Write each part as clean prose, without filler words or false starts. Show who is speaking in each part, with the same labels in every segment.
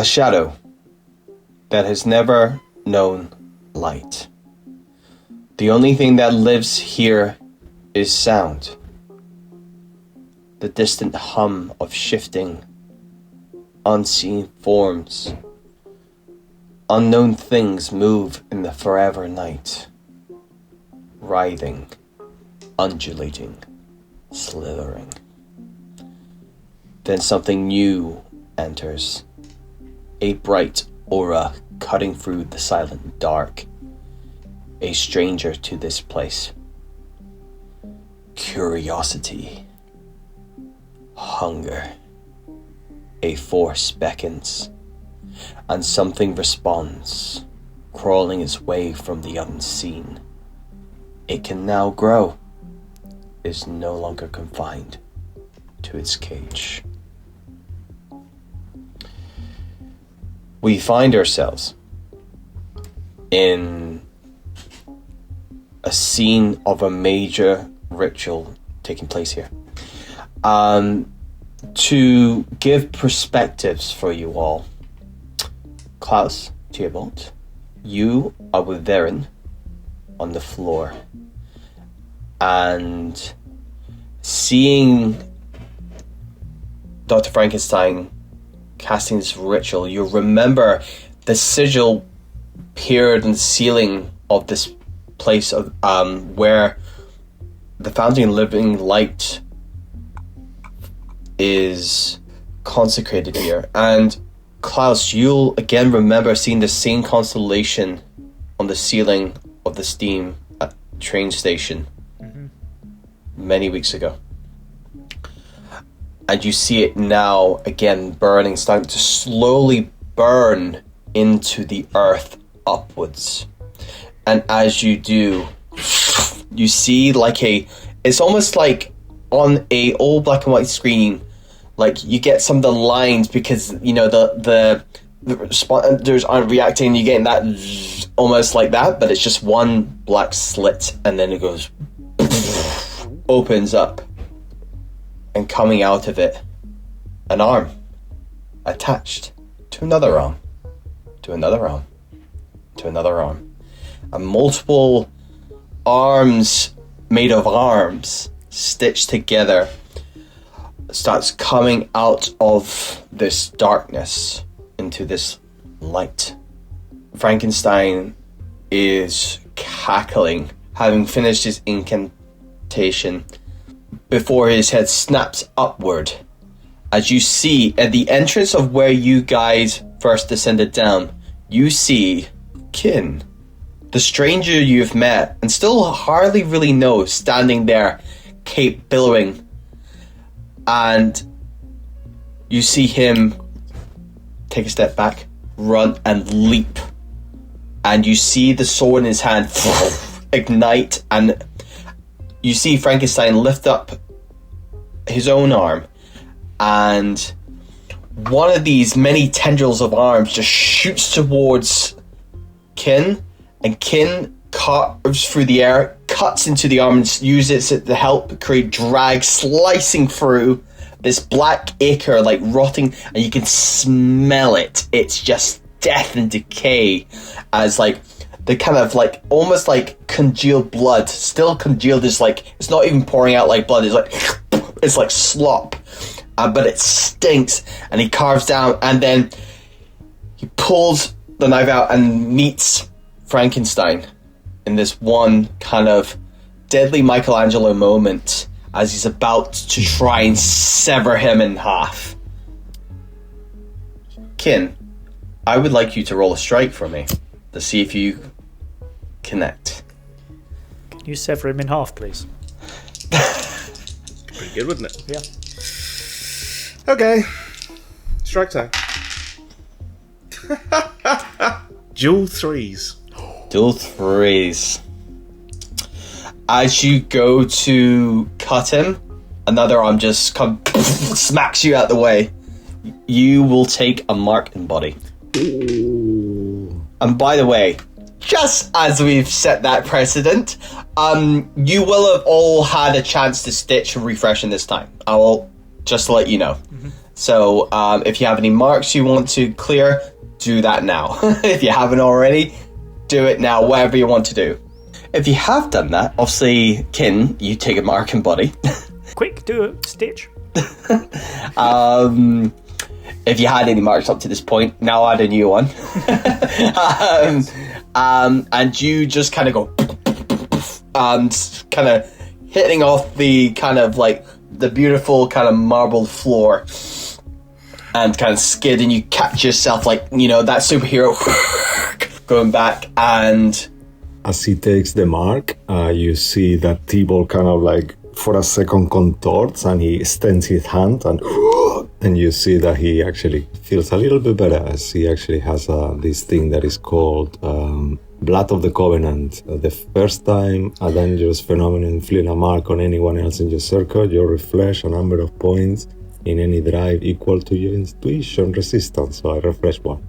Speaker 1: A shadow that has never known light. The only thing that lives here is sound. The distant hum of shifting, unseen forms. Unknown things move in the forever night. Writhing, undulating, slithering. Then something new enters. A bright aura cutting through the silent dark. A stranger to this place. Curiosity. Hunger. A force beckons. And something responds, crawling its way from the unseen. It can now grow. Is no longer confined to its cage. We find ourselves in a scene of a major ritual taking place here. To give perspectives for you all, Klaus, Theobald, you are with Varen on the floor. And seeing Dr. Frankenstein casting this ritual, you remember the sigil appeared in the ceiling of this place of where the fountain living light is consecrated here. And Klaus, you'll again remember seeing the same constellation on the ceiling of the steam at train station many weeks ago. And you see it now again burning, starting to slowly burn into the earth upwards. And as you do, you see it's almost like on a old black and white screen, like you get some of the lines because, you know, the responders aren't reacting, you're getting that almost like that, but it's just one black slit and then it goes, opens up. And coming out of it, an arm attached to another arm, to another arm, to another arm. And multiple arms made of arms stitched together starts coming out of this darkness into this light. Frankenstein is cackling, having finished his incantation, before his head snaps upward. As you see, at the entrance of where you guys first descended down, you see Kin, the stranger you've met and still hardly really know, standing there, cape billowing. And you see him take a step back, run and leap. And you see the sword in his hand ignite, and you see Frankenstein lift up his own arm, and one of these many tendrils of arms just shoots towards Kin, and Kin carves through the air, cuts into the arm and uses it to help create drag, slicing through this black ichor, like rotting, and you can smell it. It's just death and decay, as like the kind of like almost like congealed blood, still congealed, is like, it's not even pouring out like blood, it's like slop, but it stinks. And he carves down, and then he pulls the knife out and meets Frankenstein in this one kind of deadly Michelangelo moment as he's about to try and sever him in half. Kin, I would like you to roll a strike for me to see if you connect.
Speaker 2: Can you sever him in half, please?
Speaker 3: Pretty good, wouldn't it?
Speaker 2: Yeah.
Speaker 3: Okay. Strike time. Dual threes.
Speaker 1: Dual threes. As you go to cut him, another arm just smacks you out the way. You will take a mark in body.
Speaker 3: Ooh.
Speaker 1: And by the way, just as we've set that precedent, you will have all had a chance to stitch and refresh in this time. I will just let you know. So if you have any marks you want to clear, do that now. If you haven't already, do it now, whatever you want to do. If you have done that, obviously, Kin, you take a mark and body.
Speaker 2: Quick, do a stitch.
Speaker 1: If you had any marks up to this point, now add a new one. And you just kind of go, and kind of hitting off the kind of like the beautiful kind of marbled floor, and kind of skid, and you catch yourself like, you know, that superhero going back. And
Speaker 4: as he takes the mark, you see that T-Ball kind of like for a second contorts, and he extends his hand, and you see that he actually feels a little bit better, as he actually has this thing that is called Blood of the Covenant. The first time a dangerous phenomenon inflict a mark on anyone else in your circle, you refresh a number of points in any drive equal to your intuition resistance. So I refresh one.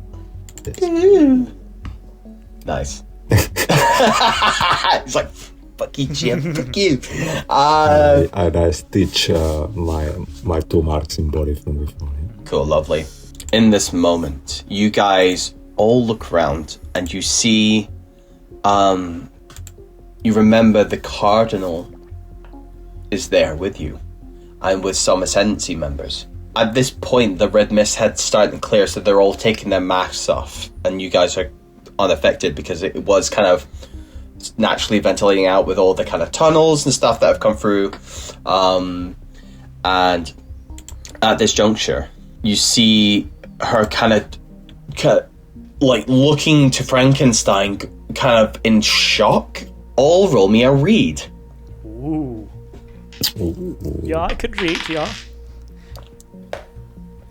Speaker 4: Yes.
Speaker 1: Nice. It's like, fuck you, Jim, fuck you.
Speaker 4: And I stitch my 2 marks in body from before. Yeah.
Speaker 1: Cool, lovely. In this moment, you guys all look around and you see, you remember the Cardinal is there with you, and with some Ascendancy members. At this point, the red mist had started to clear, so they're all taking their masks off, and you guys are unaffected because it was kind of naturally ventilating out with all the kind of tunnels and stuff that have come through. And at this juncture, you see her kind of like looking to Frankenstein, kind of in shock. All roll me a read.
Speaker 2: Ooh. Yeah, I could read, yeah.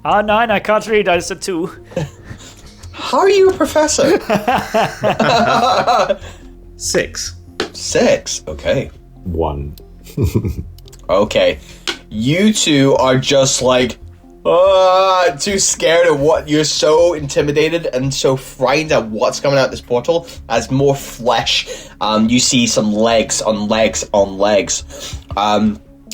Speaker 2: 9, I can't read, I said 2.
Speaker 1: How are you a professor?
Speaker 3: 6.
Speaker 1: 6, okay.
Speaker 4: 1.
Speaker 1: Okay. You two are just like, too scared of what, you're so intimidated and so frightened at what's coming out this portal as more flesh. You see some legs on legs on legs.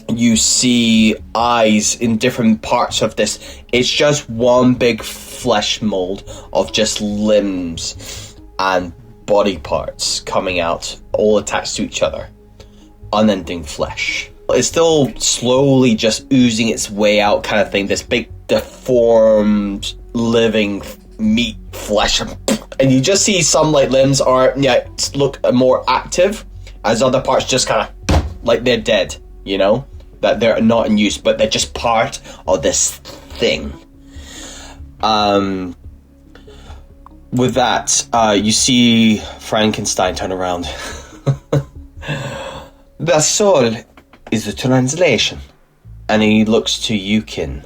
Speaker 1: You see eyes in different parts of this. It's just one big flesh mold of just limbs and body parts coming out, all attached to each other. Unending flesh. It's still slowly just oozing its way out, kind of thing. This big deformed living meat flesh, and you just see some like limbs look more active, as other parts just kind of like they're dead, you know, that they're not in use, but they're just part of this thing. With that, you see Frankenstein turn around. The soul is the translation. And he looks to Yukin.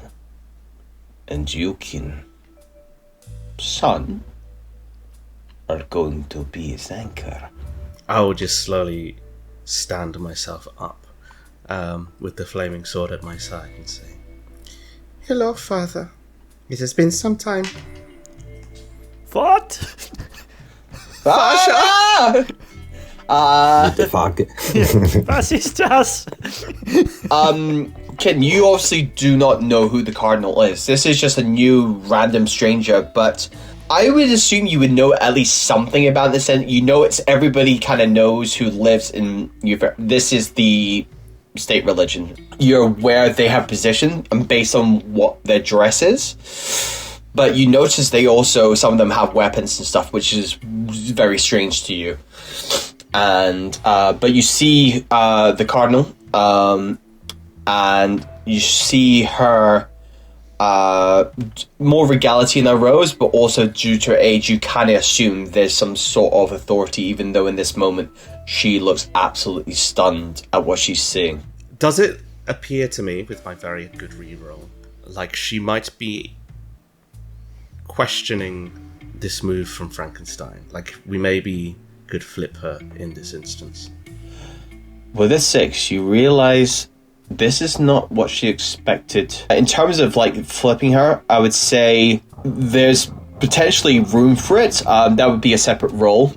Speaker 1: And Yukin, son, are going to be his anchor.
Speaker 3: I will just slowly stand myself up with the flaming sword at my side and say, "Hello, Father. It has been some time."
Speaker 2: What?
Speaker 1: Fasha!
Speaker 4: What the fuck?
Speaker 2: Was ist das?
Speaker 1: Ken, you obviously do not know who the Cardinal is. This is just a new random stranger, but I would assume you would know at least something about this, and you know it's everybody kind of knows who lives in Ufer. This is the state religion. You're aware they have position and based on what their dress is, but you notice they also, some of them have weapons and stuff, which is very strange to you. And but you see the Cardinal, and you see her more regality in her robes, but also due to her age, you kind of assume there's some sort of authority, even though in this moment she looks absolutely stunned at what she's seeing.
Speaker 3: Does it appear to me, with my very good reroll, like she might be questioning this move from Frankenstein? Like we maybe could flip her in this instance?
Speaker 1: With this 6, you realize this is not what she expected. In terms of like flipping her, I would say there's potentially room for it. That would be a separate role.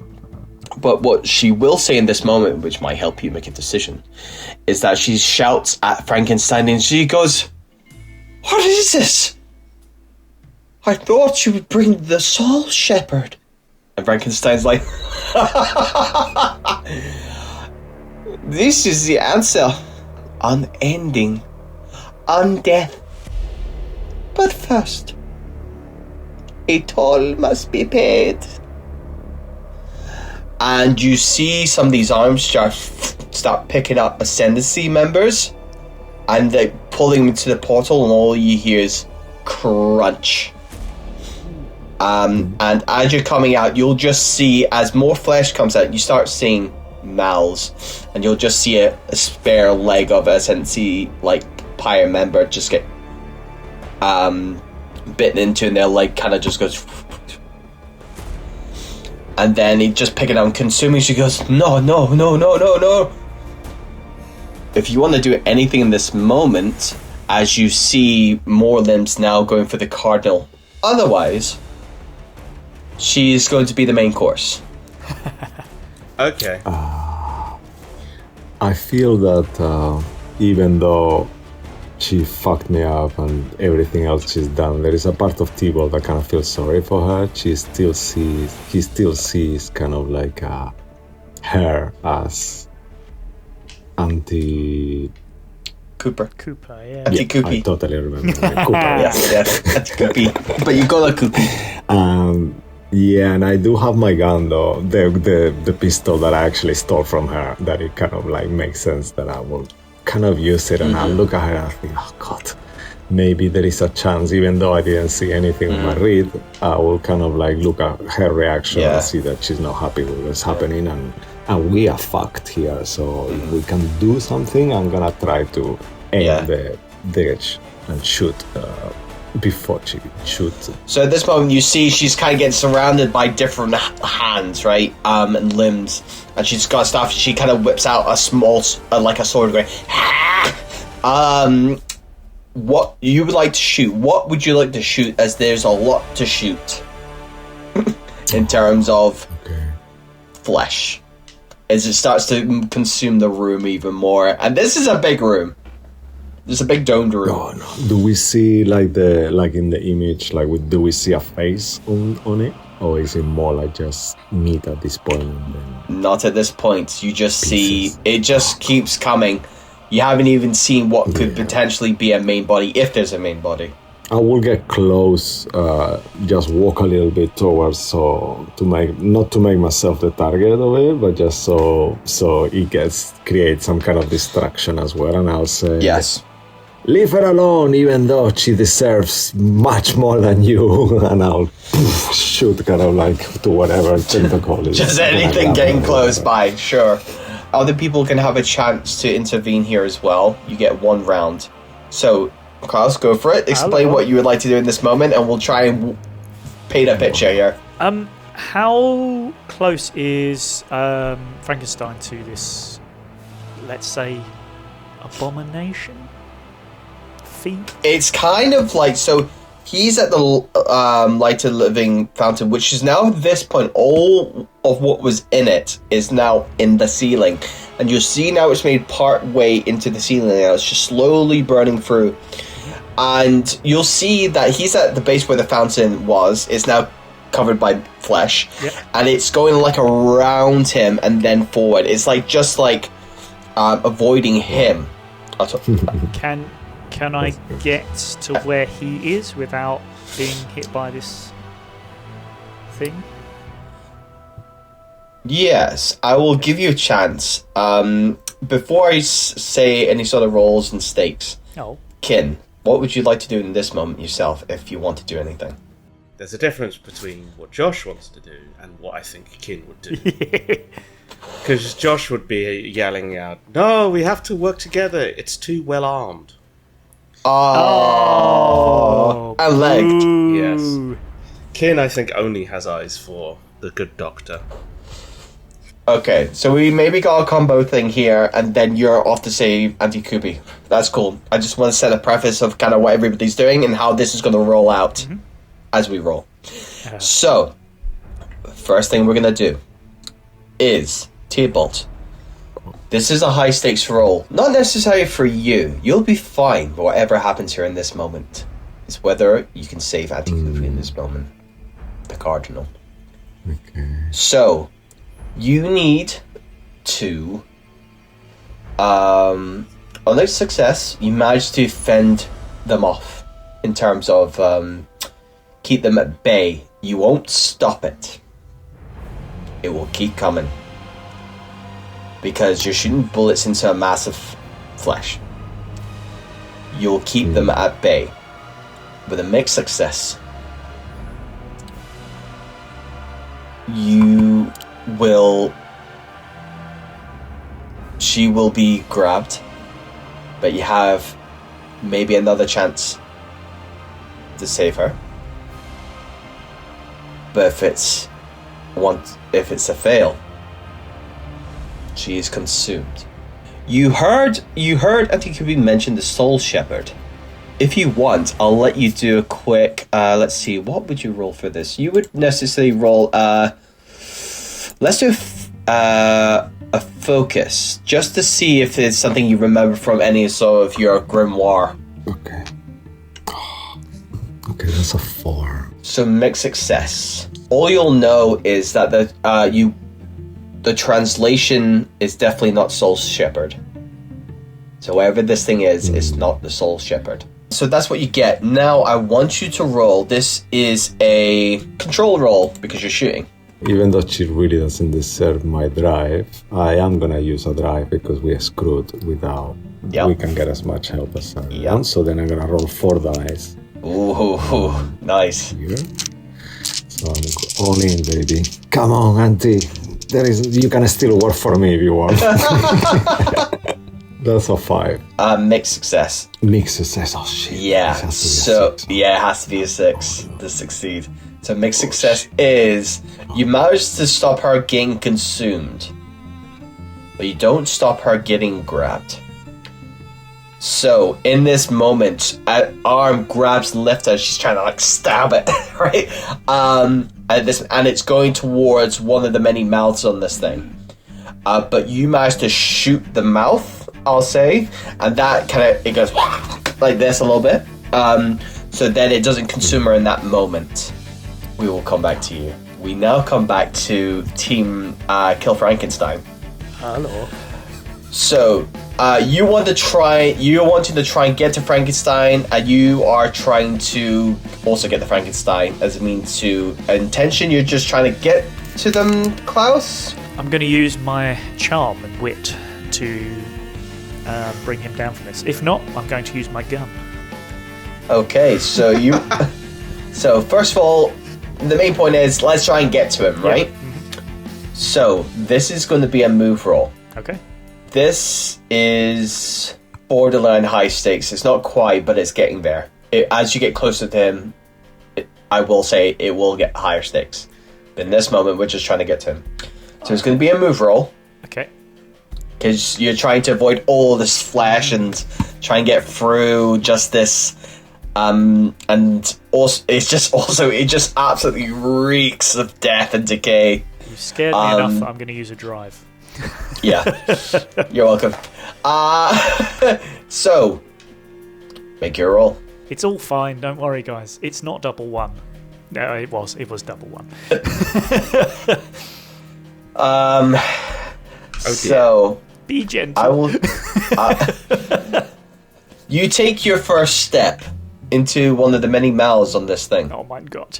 Speaker 1: But what she will say in this moment, which might help you make a decision, is that she shouts at Frankenstein and she goes, "What is this? I thought you would bring the soul shepherd. And Frankenstein's like, this is the answer. Unending. Undeath. But first, a toll must be paid. And you see some of these arms start picking up Ascendancy members, and they pulling them into the portal, and all you hear is crunch. And as you're coming out, you'll just see, as more flesh comes out, you start seeing mouths, and you'll just see a spare leg of Ascendancy, like, Pyre member just get bitten into, and their leg kind of just goes. And then he just pick it up and consuming. She goes, no. If you want to do anything in this moment, as you see more limbs now going for the cardinal. Otherwise, she is going to be the main course.
Speaker 3: Okay.
Speaker 4: I feel that even though she fucked me up and everything else she's done, there is a part of T-Ball that kind of feels sorry for her. He still sees kind of like her as anti...
Speaker 2: Cooper, yeah.
Speaker 1: Anti-Koopy.
Speaker 4: I totally remember. Cooper.
Speaker 1: Yes, anti-Koopy. But you got a Koopy.
Speaker 4: Yeah, and I do have my gun though, the pistol that I actually stole from her, that it kind of like makes sense that I will kind of use it, and I look at her and I think, oh god, maybe there is a chance, even though I didn't see anything on my read, I will kind of like look at her reaction and see that she's not happy with what's happening, and we are fucked here, so if we can do something, I'm gonna try to aim the edge and shoot before she shoots.
Speaker 1: So at this moment, you see she's kind of getting surrounded by different hands, right? And limbs. And she's got stuff. She kind of whips out a small, like a sword going, what you would like to shoot? What would you like to shoot, as there's a lot to shoot in terms of flesh, as it starts to consume the room even more. And this is a big room. There's a big domed room.
Speaker 4: Oh, no. Do we see like in the image, do we see a face on it, or is it more like just meat at this point? And then
Speaker 1: not at this point. You just
Speaker 4: pieces.
Speaker 1: See it just keeps coming. You haven't even seen what could potentially be a main body, if there's a main body.
Speaker 4: I will get close, just walk a little bit towards, not to make myself the target of it, but just so it creates some kind of distraction as well, and I'll say
Speaker 1: yes.
Speaker 4: Leave her alone, even though she deserves much more than you. And I'll shoot kind of like to whatever tentacle is.
Speaker 1: Just anything getting close by, sure. Other people can have a chance to intervene here as well. You get one round. So, Klaus, go for it. Explain what you would like to do in this moment, and we'll try and paint a picture here.
Speaker 2: How close is Frankenstein to this, let's say, abomination?
Speaker 1: It's kind of like, so he's at the Light of Living Fountain, which is now at this point, all of what was in it is now in the ceiling. And you'll see now it's made part way into the ceiling now. It's just slowly burning through. And you'll see that he's at the base where the fountain was. It's now covered by flesh.
Speaker 2: Yep.
Speaker 1: And it's going like around him and then forward. It's like just like avoiding him.
Speaker 2: Can I get to where he is without being hit by this thing?
Speaker 1: Yes, I will give you a chance. Before I say any sort of rolls and stakes, Kin, what would you like to do in this moment yourself, if you want to do anything?
Speaker 3: There's a difference between what Josh wants to do and what I think Kin would do. Because Josh would be yelling out, "No, we have to work together. It's too well armed."
Speaker 1: Oh, I legged.
Speaker 3: Yes. Kin, I think, only has eyes for the good doctor.
Speaker 1: Okay, so we maybe got a combo thing here, and then you're off to save Anti-Koopy. That's cool. I just want to set a preface of kind of what everybody's doing and how this is going to roll out as we roll. So, first thing we're going to do is T-Bolt. This is a high stakes roll. Not necessary for you. You'll be fine whatever happens here in this moment. is whether you can save Anti-Goofy in this moment. The Cardinal.
Speaker 4: Okay.
Speaker 1: So, you need to... on this success, you manage to fend them off. In terms of keep them at bay. You won't stop it. It will keep coming. Because you're shooting bullets into a mass of flesh. You'll keep them at bay. With a mixed success, she will be grabbed, but you have maybe another chance to save her. But if it's a fail, she is consumed. You heard I think you mentioned the Soul Shepherd. If you want, I'll let you do a quick let's see, what would you roll for this? You would necessarily roll let's do a focus, just to see if it's something you remember from any sort of your grimoire.
Speaker 4: Okay. Okay, that's a 4.
Speaker 1: So mixed success. All you'll know is that the translation is definitely not Soul Shepherd. So whatever this thing is, it's not the Soul Shepherd. So that's what you get. Now I want you to roll. This is a control roll because you're shooting.
Speaker 4: Even though she really doesn't deserve my drive, I am gonna use a drive because we are screwed without.
Speaker 1: Yep.
Speaker 4: We can get as much help as I
Speaker 1: Yep.
Speaker 4: want. So then I'm gonna roll 4 dice.
Speaker 1: Ooh, nice.
Speaker 4: Here. So I'm all in, baby. Come on, Auntie. You can still work for me if you want. That's a 5.
Speaker 1: Mixed success.
Speaker 4: Mixed success. Oh shit.
Speaker 1: Yeah.
Speaker 4: It has to be a
Speaker 1: So
Speaker 4: 6.
Speaker 1: yeah, it has to be a 6 to succeed. So mixed success is you manage to stop her getting consumed, but you don't stop her getting grabbed. So in this moment, arm grabs lift as she's trying to like stab it, right? And it's going towards one of the many mouths on this thing. But you manage to shoot the mouth, I'll say, and that it goes like this a little bit. So then it doesn't consume her in that moment. We will come back to you. We now come back to Team Kill Frankenstein.
Speaker 2: Hello.
Speaker 1: So you wanted to try and get to Frankenstein, and you are trying to also get to Frankenstein as a means to intention. You're just trying to get to them, Klaus?
Speaker 2: I'm going to use my charm and wit to bring him down from this. If not, I'm going to use my gun.
Speaker 1: Okay, so you... So first of all, the main point is let's try and get to him, right?
Speaker 2: Yeah. Mm-hmm.
Speaker 1: So this is going to be a move roll.
Speaker 2: Okay.
Speaker 1: This is borderline high stakes. It's not quite, but it's getting there. As you get closer to him, I will say it will get higher stakes. In this moment, we're just trying to get to him. So it's going to be a move roll.
Speaker 2: Okay.
Speaker 1: Because you're trying to avoid all this flesh and try and get through just this. And also, it just absolutely reeks of death and decay.
Speaker 2: You've scared me enough that I'm going to use a drive.
Speaker 1: Yeah, you're welcome. So, make your roll.
Speaker 2: It's all fine, don't worry, guys. It's not double one. No, it was double one.
Speaker 1: So
Speaker 2: Be gentle.
Speaker 1: I will. You take your first step into one of the many mouths on this thing,
Speaker 2: Oh my god.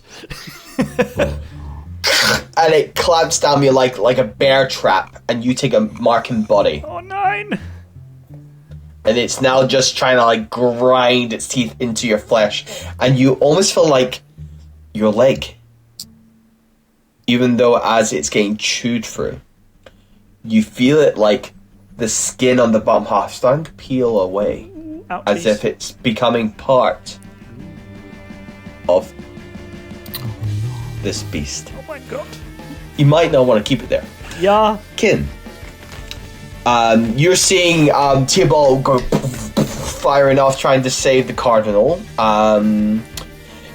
Speaker 1: and it clamps down you like a bear trap, and you take a marking body.
Speaker 2: Oh, 9.
Speaker 1: And it's now just trying to like grind its teeth into your flesh, and you almost feel like your leg, even though as it's getting chewed through, you feel it like the skin on the bottom half starting to peel away, as if it's becoming part of this beast.
Speaker 2: Oh my god.
Speaker 1: You might not want to keep it there.
Speaker 2: Yeah.
Speaker 1: Kin. You're seeing Tybalt go firing off, trying to save the Cardinal.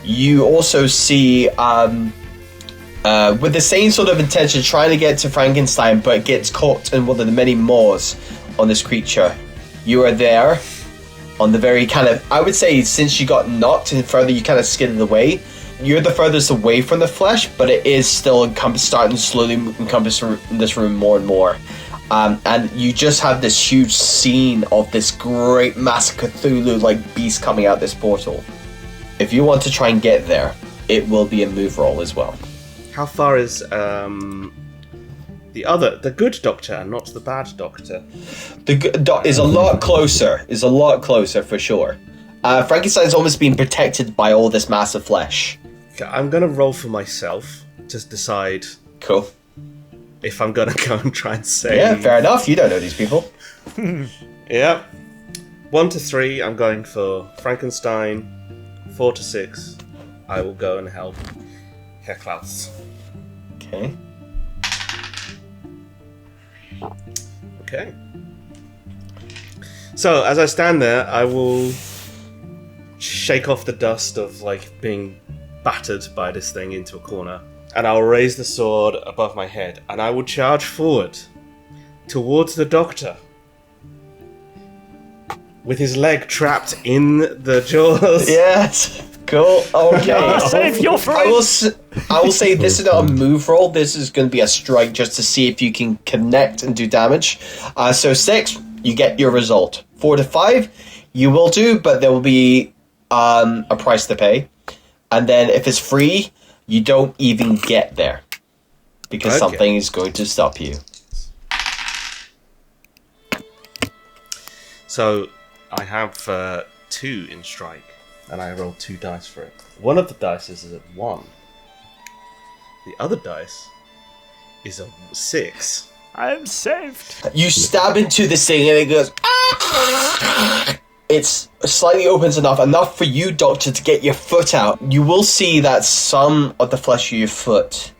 Speaker 1: You also see, with the same sort of intention, trying to get to Frankenstein, but gets caught in one of the many maws on this creature. You are there. on the very kind of, I would say, since you got knocked and further you kind of skidded away, you're the furthest away from the flesh, but it is still starting to slowly encompass this room more and more. And you just have this huge scene of this great massive Cthulhu-like beast coming out this portal. If you want to try and get there, it will be a move roll as well.
Speaker 3: How far is the good doctor and not the bad doctor?
Speaker 1: The good is a lot closer. Is a lot closer for sure. Frankenstein's almost been protected by all this massive flesh.
Speaker 3: Okay, I'm gonna roll for myself to decide.
Speaker 1: Cool.
Speaker 3: If I'm gonna go and try and save.
Speaker 1: Yeah, fair enough. You don't know these people.
Speaker 3: Yeah. 1 to 3, I'm going for Frankenstein. 4 to 6, I will go and help Herr Klaus.
Speaker 1: Okay.
Speaker 3: Okay. So, as I stand there, I will shake off the dust of, like, being battered by this thing into a corner. And I'll raise the sword above my head. And I will charge forward towards the doctor. With his leg trapped in the jaws.
Speaker 1: Yes. Cool. Okay.
Speaker 2: Save your friend.
Speaker 1: I will say this is not a move roll. This is going to be a strike just to see if you can connect and do damage. So 6, you get your result. 4 to 5, you will do, but there will be a price to pay. And then if it's free, you don't even get there because something is going to stop you.
Speaker 3: So I have 2 in strike, and I rolled 2 dice for it. One of the dice is a 1. The other dice is a 6.
Speaker 2: I'm saved.
Speaker 1: You stab into this thing and it goes. It's slightly opens enough for you, Doctor, to get your foot out. You will see that some of the flesh of your foot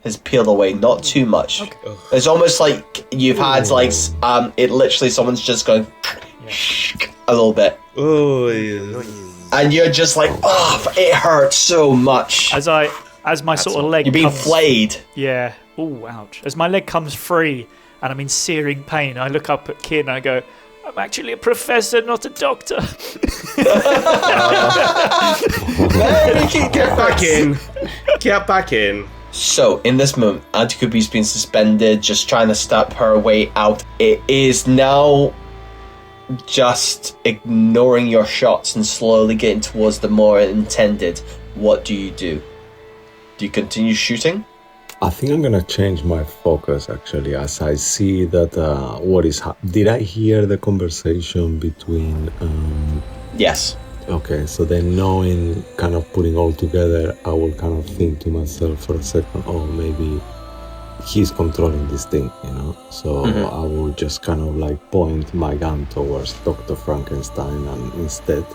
Speaker 1: has peeled away, not too much. Okay. It's almost like you've had it literally someone's just going a little bit.
Speaker 3: Oh, yeah.
Speaker 1: And you're just like, oh, it hurts so much.
Speaker 2: As my sort of leg
Speaker 1: you're being
Speaker 2: comes,
Speaker 1: flayed.
Speaker 2: Yeah. Oh, ouch. As my leg comes free and I'm in searing pain, I look up at Kid and I go, I'm actually a professor, not a doctor.
Speaker 3: Get back in. Get back in.
Speaker 1: So, in this moment, Antikubi's been suspended, just trying to stop her way out. It is now just ignoring your shots and slowly getting towards the more intended. What do you do? Do you continue shooting?
Speaker 4: I think I'm gonna change my focus actually, as I see that what is did I hear the conversation between
Speaker 1: Yes.
Speaker 4: Okay, so then knowing, kind of putting all together, I will kind of think to myself for a second, oh, maybe he's controlling this thing, you know? So I will just kind of like point my gun towards Dr. Frankenstein and instead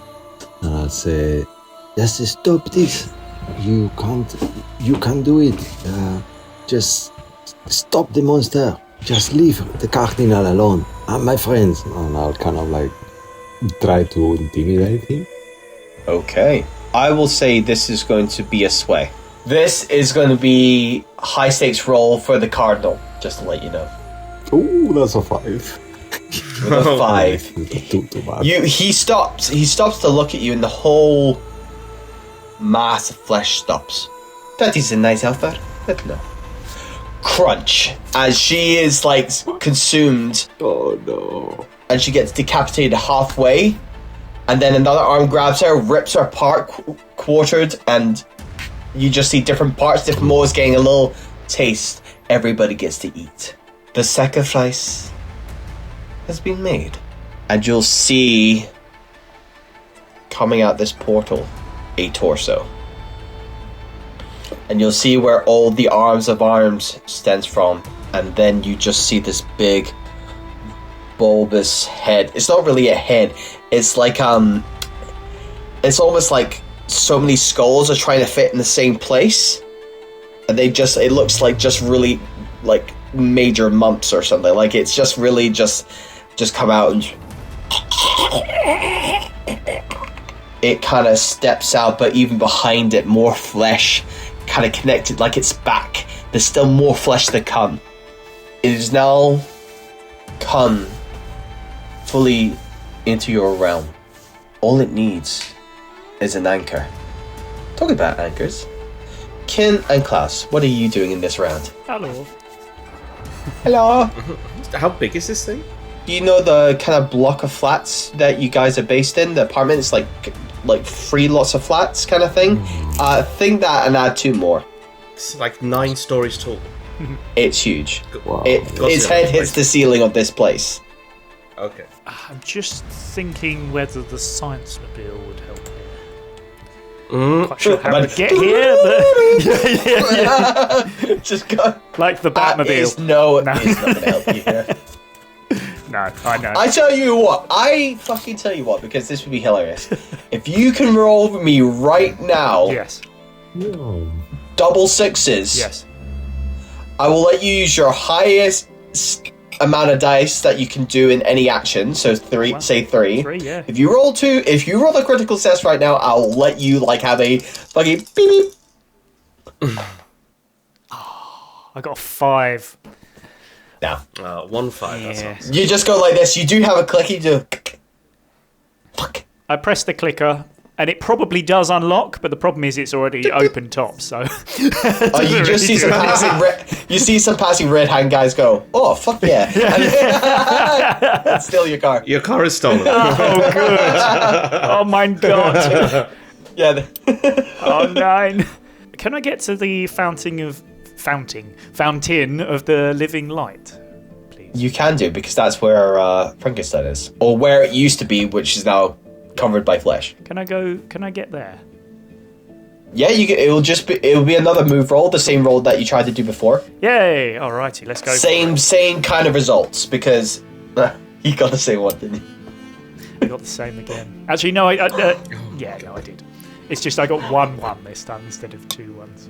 Speaker 4: I'll say, just stop this. You can't do it. Just stop the monster. Just leave the cardinal alone. And my friends. And I'll kind of like try to intimidate him.
Speaker 1: Okay. I will say this is going to be a sway. This is going to be high stakes roll for the cardinal, just to let you know.
Speaker 4: Ooh, that's a 5.
Speaker 1: With a 5.
Speaker 4: Too bad.
Speaker 1: He stops to look at you and the whole mass of flesh stops. That is a nice offer, but no. Crunch. As she is like consumed.
Speaker 4: Oh no.
Speaker 1: And she gets decapitated halfway. And then another arm grabs her, rips her apart, quartered, and you just see different parts, different moles getting a little taste. Everybody gets to eat. The sacrifice has been made. And you'll see, coming out this portal, a torso. And you'll see where all the arms of arms stems from. And then you just see this big, bulbous head. It's not really a head. It's like, it's almost like so many skulls are trying to fit in the same place. And it looks like just really, like, major mumps or something. Like, it's just really just come out and it kind of steps out, but even behind it, more flesh kind of connected, like it's back. There's still more flesh to come. It is now come fully into your realm. All it needs is an anchor. Talking about anchors, Kin and Klaus, what are you doing in this round?
Speaker 2: Hello.
Speaker 1: Hello.
Speaker 3: How big is this thing?
Speaker 1: Do you know the kind of block of flats that you guys are based in? The apartment is like 3 lots of flats kind of thing. Think that and add 2 more.
Speaker 3: It's like 9 stories tall.
Speaker 1: It's huge.
Speaker 4: Wow.
Speaker 1: Its head hits the ceiling of this place.
Speaker 3: Okay.
Speaker 2: I'm just thinking whether the science mobile would help here. Quite sure how to get here, but
Speaker 1: Just go.
Speaker 2: like the Batmobile.
Speaker 1: It's not going to help you here.
Speaker 2: No, I know.
Speaker 1: I fucking tell you what, because this would be hilarious. If you can roll for me right now,
Speaker 2: Yes.
Speaker 4: No.
Speaker 1: double 6s,
Speaker 2: Yes.
Speaker 1: I will let you use your highest amount of dice that you can do in any action. So 3, say 3.
Speaker 2: 3, yeah.
Speaker 1: If you roll a critical success right now, I'll let you have a fucking beep beep.
Speaker 2: I got a 5.
Speaker 1: No.
Speaker 3: 1-5. That's
Speaker 2: Yeah.
Speaker 3: awesome.
Speaker 1: You just go like this. You do have a click. You do. Fuck.
Speaker 2: I press the clicker, and it probably does unlock, but the problem is it's already open top, so...
Speaker 1: Oh, you just see some passing red hand guys go, oh, fuck yeah. And steal your car.
Speaker 3: Your car is stolen.
Speaker 2: Oh, good. Oh, my God.
Speaker 1: Yeah.
Speaker 2: Oh, 9. Can I get to the fountain of the living light, please?
Speaker 1: You can do, because that's where Frankenstein is. Or where it used to be, which is now covered by flesh.
Speaker 2: Can I get there?
Speaker 1: Yeah, it'll be another move roll, the same roll that you tried to do before.
Speaker 2: Yay! Alrighty, let's go.
Speaker 1: Same kind of results, because you got the same one, didn't you?
Speaker 2: I got the same again. Actually, no, I did. It's just I got 1-1 this time instead of 2 1s.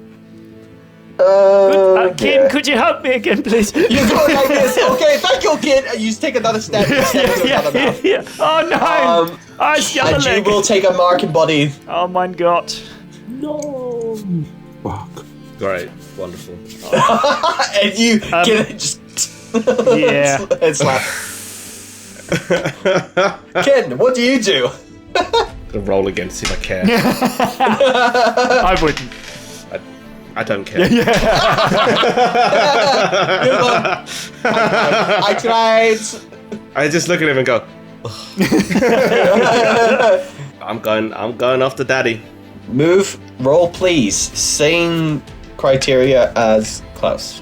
Speaker 2: Kim, could you help me again, please?
Speaker 1: You go like this. Okay, thank you, kid. And you take another step.
Speaker 2: Yeah. Oh no! It's the other
Speaker 1: And you
Speaker 2: leg.
Speaker 1: will take a mark and body.
Speaker 2: Oh my God!
Speaker 4: No. Fuck.
Speaker 3: Great. Wonderful.
Speaker 1: And you get it just.
Speaker 2: Yeah.
Speaker 1: It's like. Ken, what do you do?
Speaker 3: Gonna roll again to see if I care.
Speaker 2: I wouldn't.
Speaker 3: I don't care.
Speaker 1: I tried.
Speaker 3: I just look at him and go. I'm going after Daddy.
Speaker 1: Move, roll, please. Same criteria as Klaus.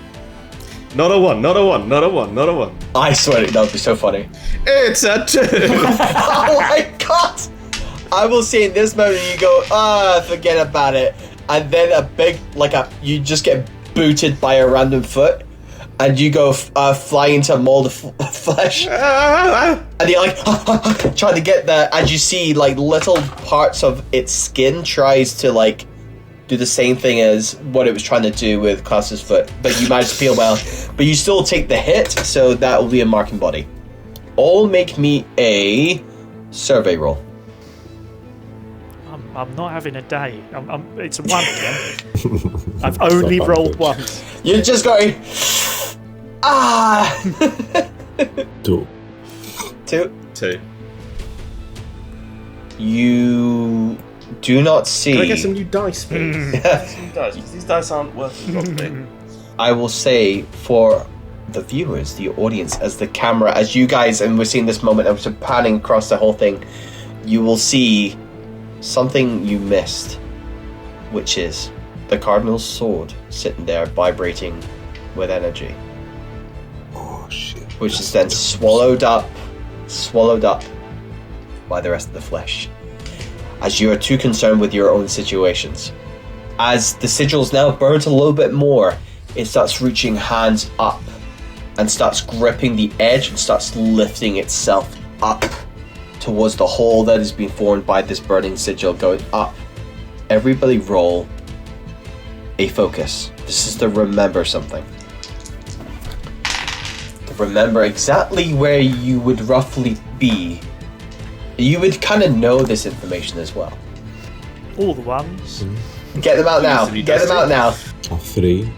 Speaker 3: Not a 1. Not a 1. Not a 1. Not a 1.
Speaker 1: I swear that would be so funny.
Speaker 3: It's a 2.
Speaker 1: Oh my God! I will say in this moment you go, forget about it. And then you just get booted by a random foot, and you go fly into a mold of flesh, and you're like trying to get as you see little parts of its skin tries to do the same thing as what it was trying to do with Klaus's foot, but you manage to peel well, but you still take the hit, so that will be a marking body. All make me a survey roll.
Speaker 2: I'm not having a day. It's a 1 again. I've only rolled once.
Speaker 1: You're just going,
Speaker 4: 2.
Speaker 1: 2.
Speaker 3: 2.
Speaker 1: You do not see.
Speaker 3: Can I get some new dice, please? Some new dice, because these dice aren't working properly.
Speaker 1: I will say for the viewers, the audience, as the camera, as you guys, and we're seeing this moment of panning across the whole thing, you will see something you missed, which is the Cardinal's sword sitting there vibrating with energy.
Speaker 4: Oh shit.
Speaker 1: Which is then swallowed up by the rest of the flesh. As you are too concerned with your own situations. As the sigils now burnt a little bit more, it starts reaching hands up and starts gripping the edge and starts lifting itself up towards the hole that has been formed by this burning sigil going up. Everybody roll a focus. This is to remember something. To remember exactly where you would roughly be. You would kind of know this information as well.
Speaker 2: All the ones.
Speaker 1: Get them out now. Get them out now.
Speaker 4: 3.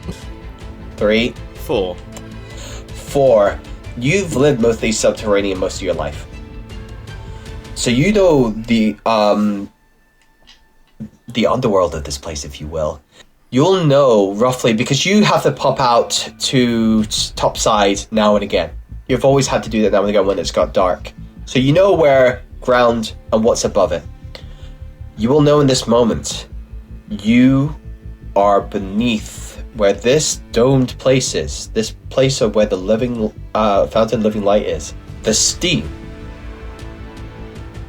Speaker 1: 3.
Speaker 3: 4.
Speaker 1: 4. You've lived mostly subterranean most of your life. So you know the underworld of this place, if you will. You'll know roughly, because you have to pop out to top side now and again. You've always had to do that now and again when it's got dark. So you know where ground and what's above it. You will know in this moment, you are beneath where this domed place is. This place of where the living fountain living light is. The steam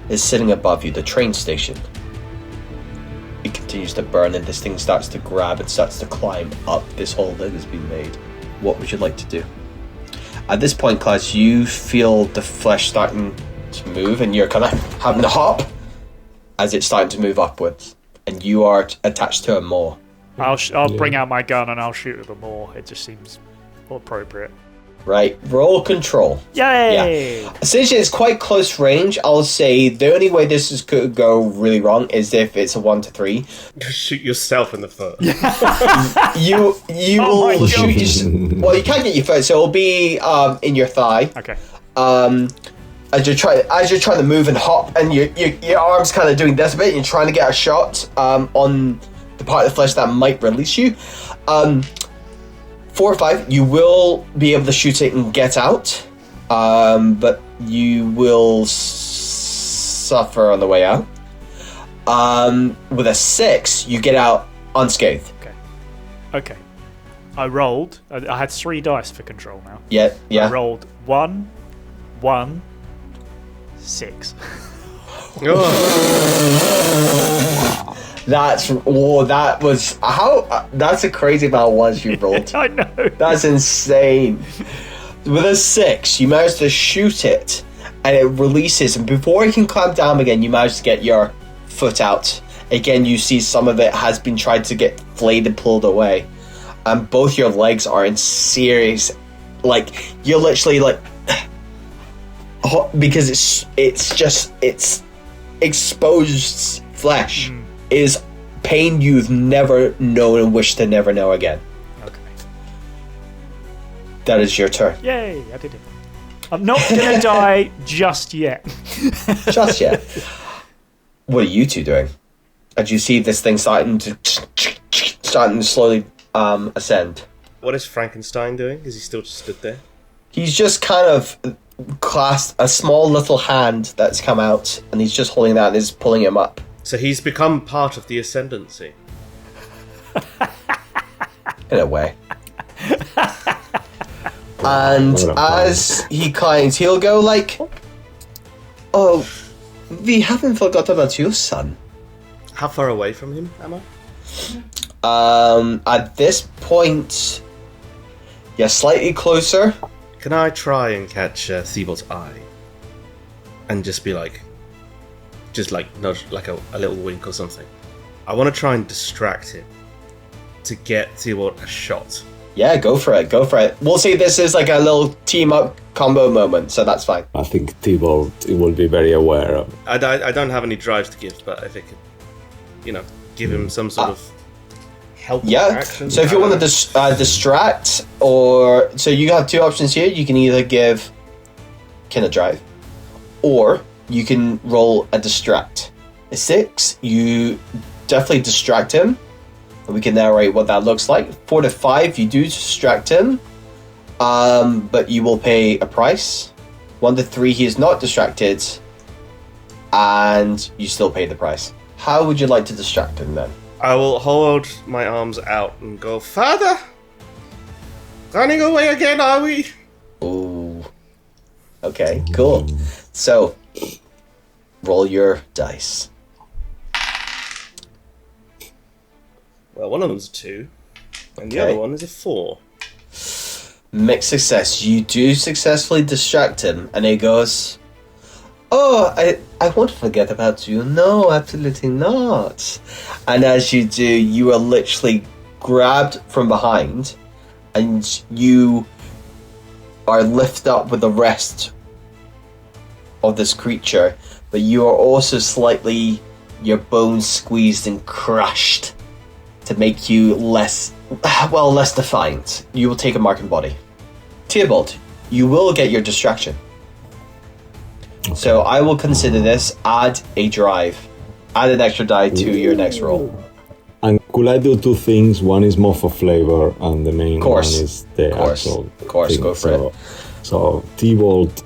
Speaker 1: is sitting above you, the train station. It continues to burn and this thing starts to grab and starts to climb up this hole that has been made. What would you like to do? At this point, Klaus, you feel the flesh starting to move and you're kind of having to hop as it's starting to move upwards. And you are attached to a maw.
Speaker 2: I'll bring out my gun and I'll shoot with a maw. It just seems more appropriate.
Speaker 1: Right, roll control.
Speaker 2: Yay!
Speaker 1: Yeah. Essentially, it's quite close range. I'll say the only way this could go really wrong is if it's a 1 to 3.
Speaker 3: Shoot yourself in the foot.
Speaker 1: You
Speaker 2: Oh
Speaker 1: will shoot. Well, you can't get your foot, so it'll be in your thigh.
Speaker 2: Okay.
Speaker 1: As you're trying to move and hop, and your arms kind of doing this a bit, and you're trying to get a shot on the part of the flesh that might release you. 4 or 5, you will be able to shoot it and get out, but you will suffer on the way out. With a 6, you get out unscathed.
Speaker 2: Okay. I rolled. I had 3 dice for control now.
Speaker 1: Yeah.
Speaker 2: I rolled 1, 1, 6.
Speaker 1: That's a crazy amount of ones you rolled.
Speaker 2: I know.
Speaker 1: That's insane. With a 6, you manage to shoot it, and it releases. And before it can climb down again, you manage to get your foot out. Again, you see some of it has been tried to get flayed and pulled away, and both your legs are in serious. Like you're literally like, because it's exposed flesh. Is pain you've never known and wish to never know again.
Speaker 2: Okay.
Speaker 1: That is your turn.
Speaker 2: Yay, I did it. I'm not going to die just yet.
Speaker 1: Just yet. What are you two doing? As you see this thing starting to slowly ascend.
Speaker 3: What is Frankenstein doing? Is he still just stood there?
Speaker 1: He's just kind of clasped a small little hand that's come out, and he's just holding that and is pulling him up.
Speaker 3: So he's become part of the ascendancy.
Speaker 1: In a way. And as he climbs, he'll go like, "Oh, we haven't forgotten about you, son."
Speaker 3: How far away from him am I?
Speaker 1: At this point, you're slightly closer.
Speaker 3: Can I try and catch Thibault's eye? And just be like... Just like nudge, like a little wink or something. I want to try and distract him to get Thibault a shot.
Speaker 1: Yeah, go for it. We'll say this is like a little team up combo moment, so that's fine.
Speaker 4: I think Thibault will be very aware of.
Speaker 3: I don't have any drives to give, but if it could, give him some sort of help action.
Speaker 1: So if you want to distract, or so you have 2 options here. You can either give kind of drive, or you can roll a distract. A 6, you definitely distract him. And we can narrate what that looks like. 4 to 5, you do distract him, but you will pay a price. 1 to 3, he is not distracted, and you still pay the price. How would you like to distract him then?
Speaker 3: I will hold my arms out and go, "Father, running away again, are we?"
Speaker 1: Ooh. Okay, cool. So, roll your dice.
Speaker 3: Well, one of them's a 2, and the other one is a 4.
Speaker 1: Mixed success. You do successfully distract him, and he goes, "Oh, I won't forget about you." "No, absolutely not." And as you do, you are literally grabbed from behind, and you are lifted up with the rest of this creature, but you are also slightly, your bones squeezed and crushed to make you less defiant. You will take a marking body. Theobald, you will get your distraction. So I will consider this add a drive. Add an extra die to your next roll.
Speaker 4: And could I do two things? One is more for flavor, and the main one
Speaker 1: Course.
Speaker 4: is the actual
Speaker 1: Course,
Speaker 4: thing.
Speaker 1: go for it.
Speaker 4: So T-Bolt,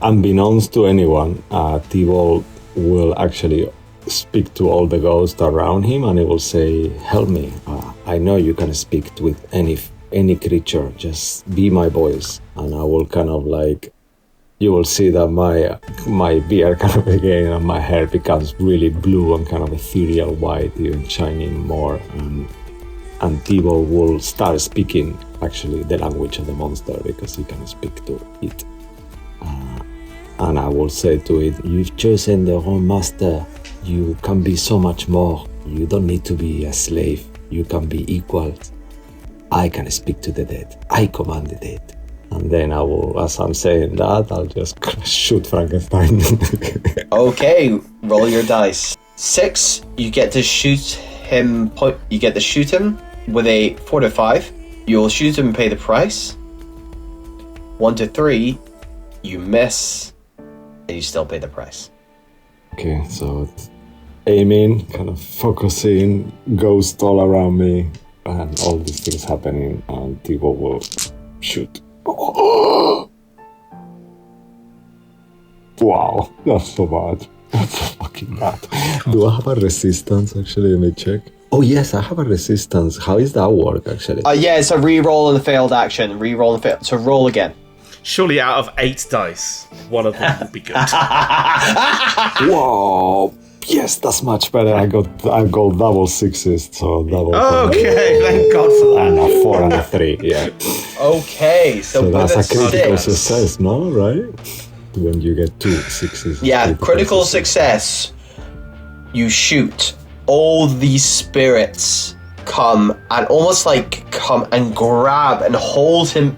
Speaker 4: unbeknownst to anyone, T-Bolt will actually speak to all the ghosts around him, and he will say, "Help me! I know you can speak with any creature. Just be my voice." And I will kind of like, you will see that my beard kind of again, and my hair becomes really blue and kind of ethereal white, even shining more. And T-Bolt will start speaking actually the language of the monster because he can speak to it. And I will say to it, "You've chosen the wrong master. You can be so much more. You don't need to be a slave. You can be equal. I can speak to the dead. I command the dead." And then I will, as I'm saying that, I'll just shoot Frankenstein.
Speaker 1: Okay, roll your dice. 6, you get to shoot him. You get to shoot him with a 4 to 5. You will shoot him and pay the price. 1 to 3, you miss, and you still pay the price.
Speaker 4: Okay, so it's aiming, kind of focusing, ghosts all around me, and all these things happening, and T-Bolt will shoot. Wow, that's so bad. That's so fucking bad. Do I have a resistance, actually? Let me check. Oh, yes, I have a resistance. How does that work, actually?
Speaker 1: Yeah, it's a re-roll and a failed action. Re-roll and failed. So roll again.
Speaker 3: Surely out of 8 dice, one of them will be good.
Speaker 4: Whoa! Yes, that's much better. I got double sixes, so double.
Speaker 3: Okay, thank God for that.
Speaker 4: And a 4 and a 3, yeah.
Speaker 1: Okay, so
Speaker 4: that's
Speaker 1: with
Speaker 4: a critical
Speaker 1: 6.
Speaker 4: success, no? Right? When you get 2 sixes.
Speaker 1: Yeah, critical success. You shoot. All these spirits come and almost like come and grab and hold him.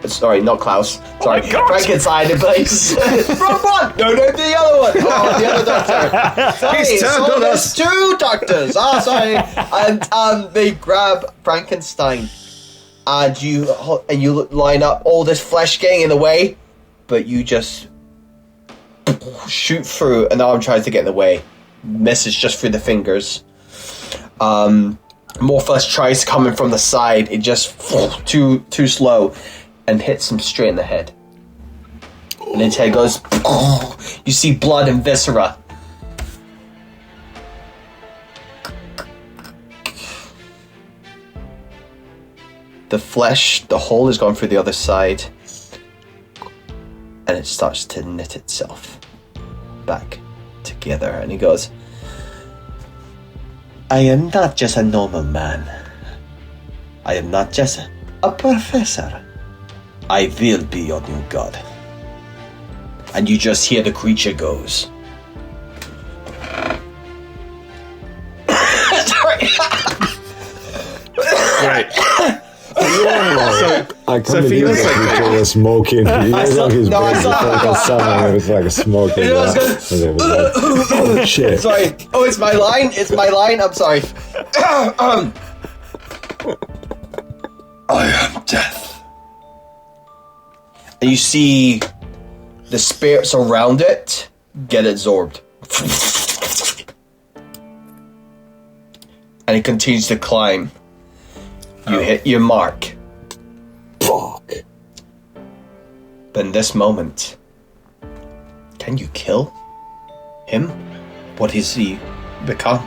Speaker 1: Sorry, not Klaus. Sorry, Frankenstein in place. Wrong one! No, the other one! Oh, the other doctor. Sorry,
Speaker 3: He's turned on
Speaker 1: there's
Speaker 3: us.
Speaker 1: 2 doctors. Oh, sorry. And they grab Frankenstein. And you line up all this flesh getting in the way, but you just shoot through. An arm tries to get in the way. Misses just through the fingers. More flesh tries coming from the side. It just too slow. And hits him straight in the head. And his head goes... You see blood and viscera. The flesh, the hole has gone through the other side. And it starts to knit itself back together. And he goes... I am not just a normal man. I am not just a professor. I will be your new god. And you just hear the creature goes. Sorry.
Speaker 3: Right.
Speaker 4: I can't
Speaker 3: So for
Speaker 4: believe
Speaker 3: your
Speaker 4: that
Speaker 3: sake-
Speaker 4: creature was smoking. He was on his
Speaker 1: I
Speaker 4: bed
Speaker 1: saw-
Speaker 4: before the sun, and it was like smoking.
Speaker 1: It was
Speaker 4: And it was like, oh shit.
Speaker 1: Sorry. Oh, it's my line. I'm sorry. I am death. And you see the spirits around it get absorbed. And it continues to climb. You hit your mark.
Speaker 4: Fuck.
Speaker 1: But in this moment, can you kill him? What is he become?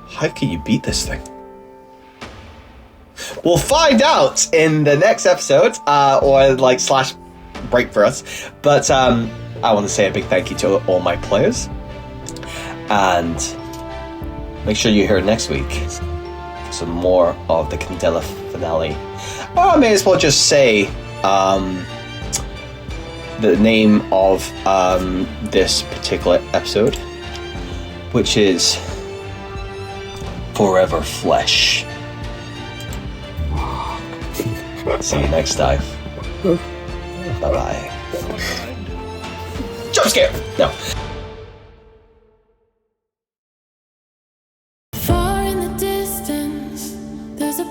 Speaker 1: How can you beat this thing? We'll find out in the next episode, or like / break for us. But I want to say a big thank you to all my players, and make sure you're here next week for some more of the Candela finale. I may as well just say the name of this particular episode, which is Forever Flesh. See you next time. Bye-bye. Jump scare! No.
Speaker 5: Far in the distance, there's a